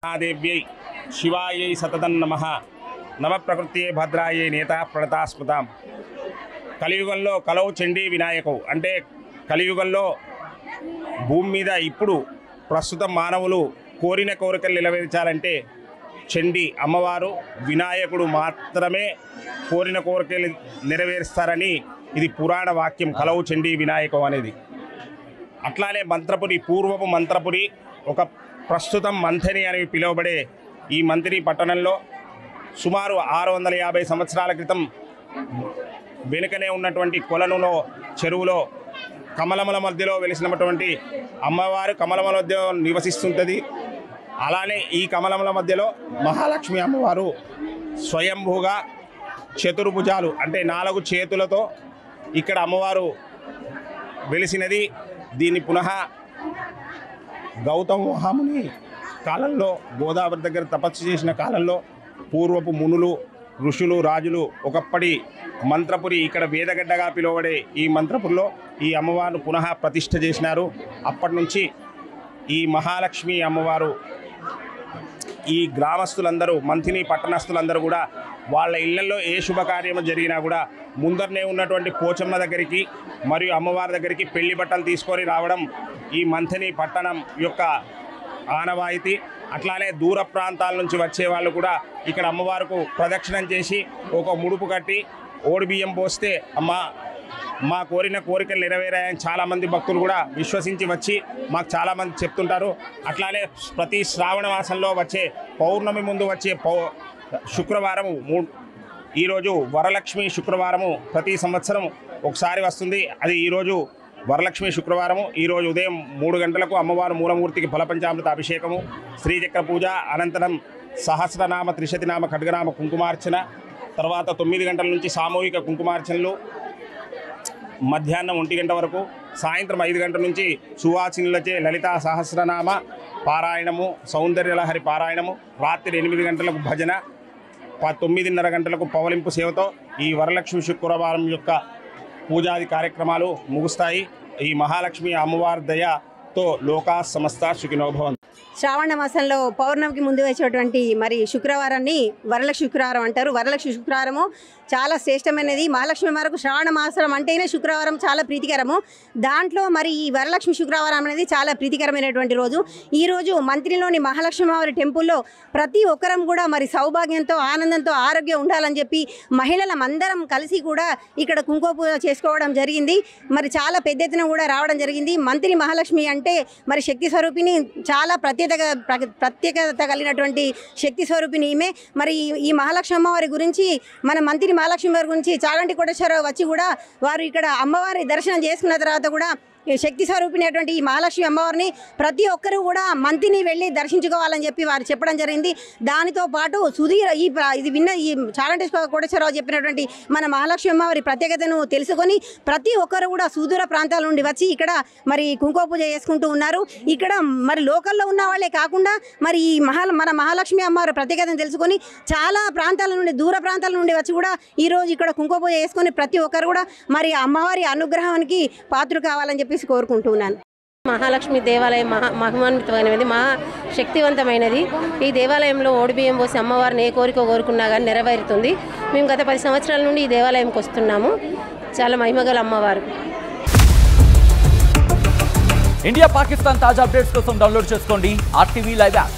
महादेव्यै शिवायै सततं नमः नम प्रकृत्ये भद्रायै नेता प्रणता स्मृतां కలియుగంలో కలవు చండీ వినాయకు అంటే కలియుగంలో భూమి మీద ఇప్పుడు ప్రస్తుతం మానవులు కోరిన కోరికలు నెరవేర్చాలంటే చండీ అమ్మవారు వినాయకుడు మాత్రమే కోరిన కోరికలు నెరవేరుస్తారని ఇది పురాణ వాక్యం కలవు చండీ వినాయకం అనేది. అట్లానే మంత్రపురి పూర్వపు మంత్రపురి ఒక ప్రస్తుతం మంథని అని పిలువబడే ఈ మంథని పట్టణంలో సుమారు 650 సంవత్సరాల క్రితం వెనుకనే ఉన్నటువంటి కొలనులో చెరువులో కమలముల మధ్యలో వెలిసినటువంటి అమ్మవారు కమలముల మధ్య నివసిస్తుంటుంది. అలానే ఈ కమలముల మధ్యలో మహాలక్ష్మి అమ్మవారు స్వయంభూగా చతుర్భుజాలు అంటే 4 చేతులతో ఇక్కడ అమ్మవారు వెలిసినది. దీన్ని పునః గౌతమ మహాముని కాలంలో గోదావరి దగ్గర తపస్సు చేసిన కాలంలో పూర్వపు మునులు ఋషులు రాజులు ఒకప్పటి మంత్రపురి ఇక్కడ వేదగడ్డగా పిలువబడే ఈ మంత్రపురిలో ఈ అమ్మవారిని పునః ప్రతిష్ఠ చేసినారు. అప్పటి నుంచి ఈ మహాలక్ష్మి అమ్మవారు ఈ గ్రామస్తులందరూ మంథని పట్టణస్తులందరూ కూడా వాళ్ళ ఇళ్లలో ఏ శుభకార్యము జరిగినా కూడా ముందరనే ఉన్నటువంటి పోచమ్మ దగ్గరికి మరియు అమ్మవారి దగ్గరికి పెళ్లి బట్టలు తీసుకొని రావడం ఈ మంథని పట్టణం యొక్క ఆనవాయితీ. అట్లానే దూర ప్రాంతాల నుంచి వచ్చే వాళ్ళు కూడా ఇక్కడ అమ్మవారికి ప్రదక్షిణం చేసి ఒక ముడుపు కట్టి ఓడి బియ్యం పోస్తే అమ్మ మా కోరిన కోరికలు నెరవేరాయని చాలామంది భక్తులు కూడా విశ్వసించి వచ్చి మాకు చాలామంది చెప్తుంటారు. అట్లానే ప్రతి శ్రావణ మాసంలో వచ్చే పౌర్ణమి ముందు వచ్చే శుక్రవారము ఈరోజు వరలక్ష్మి శుక్రవారము ప్రతి సంవత్సరం ఒకసారి వస్తుంది. అది ఈరోజు వరలక్ష్మి శుక్రవారము. ఈరోజు ఉదయం 3 గంటలకు అమ్మవారు మూలమూర్తికి ఫలపంచామృత అభిషేకము, శ్రీచక్ర పూజ, అనంతరం సహస్రనామ త్రిశతినామ ఖడ్గనామ కుంకుమార్చన, తర్వాత 9 గంటల నుంచి సామూహిక కుంకుమార్చనలు, మధ్యాహ్నం 1 గంట వరకు, సాయంత్రం 5 గంటల నుంచి సువాసినులచే లలితా సహస్రనామ పారాయణము, సౌందర్యలహరి పారాయణము, రాత్రి 8 గంటలకు భజన, 9:30 గంటలకు పవలింపు సేవతో ఈ వరలక్ష్మి శుక్రవారం యొక్క పూజాది కార్యక్రమాలు ముగుస్తాయి. ఈ మహాలక్ష్మి అమ్మవారి దయతో లోకా సమస్త సుఖినో భవంతు. శ్రావణ మాసంలో పౌర్ణమికి ముందు వచ్చేటువంటి మరి శుక్రవారాన్ని వరలక్ష్మి శుక్రవారం అంటారు. వరలక్ష్మి శుక్రవారము చాలా శ్రేష్టమైనది. మహాలక్ష్మి వారికి శ్రావణ మాసం అంటేనే శుక్రవారం చాలా ప్రీతికరము. దాంట్లో మరి ఈ వరలక్ష్మి శుక్రవారం అనేది చాలా ప్రీతికరమైనటువంటి రోజు. ఈరోజు మంత్రిలోని మహాలక్ష్మి వారి టెంపుల్లో ప్రతి ఒక్కరం కూడా మరి సౌభాగ్యంతో ఆనందంతో ఆరోగ్యం ఉండాలని చెప్పి మహిళలందరం కలిసి కూడా ఇక్కడ కుంకుమ పూజ చేసుకోవడం జరిగింది. మరి చాలా పెద్ద ఎత్తున కూడా రావడం జరిగింది. మంత్రి మహాలక్ష్మి అంటే మరి శక్తి స్వరూపిణి, చాలా ప్రత్యేకత కలిగినటువంటి శక్తి స్వరూపిణి ఈమె. మరి ఈ మహాలక్ష్మి అమ్మవారి గురించి మన మంత్రి మహాలక్ష్మి వారి గురించి చాగంటి కోటేశ్వరరావు వచ్చి కూడా వారు ఇక్కడ అమ్మవారి దర్శనం చేసుకున్న తర్వాత కూడా శక్తి స్వరూపిణటువంటి ఈ మహాలక్ష్మి అమ్మవారిని ప్రతి ఒక్కరూ కూడా మంత్రిని వెళ్ళి దర్శించుకోవాలని చెప్పి వారు చెప్పడం జరిగింది. దానితో పాటు సుధీర్ ఇది విన్న ఈ చాగంటి కోటేశ్వరరావు చెప్పినటువంటి మన మహాలక్ష్మి అమ్మవారి ప్రత్యేకతను తెలుసుకొని ప్రతి ఒక్కరు కూడా సుదూర ప్రాంతాల నుండి వచ్చి ఇక్కడ మరి కుంకుమ పూజ చేసుకుంటూ ఉన్నారు. ఇక్కడ మరి లోకల్లో ఉన్న వాళ్ళే కాకుండా మరి ఈ మన మహాలక్ష్మి అమ్మవారి ప్రత్యేకతను తెలుసుకొని చాలా ప్రాంతాల నుండి దూర ప్రాంతాల నుండి వచ్చి కూడా ఈరోజు ఇక్కడ కుంకుమ పూజ చేసుకొని ప్రతి ఒక్కరు కూడా మరి అమ్మవారి అనుగ్రహానికి పాత్ర కావాలని చెప్పి కోరుకుంటున్నాను. మహాలక్ష్మి దేవాలయం మహిమాన్వితమైనది, మహాశక్తివంతమైనది. ఈ దేవాలయంలో ఓడిబియ్యం పోసి అమ్మవారిని ఏ కోరిక కోరుకున్నా కానీ నెరవేరుతుంది. మేము గత 10 సంవత్సరాల నుండి ఈ దేవాలయంకి వస్తున్నాము. చాలా మహిమగల అమ్మవారు. ఇండియా పాకిస్తాన్ తాజా అప్డేట్స్ కోసం డౌన్లోడ్ చేసుకోండి RTV లైవ్ యాప్.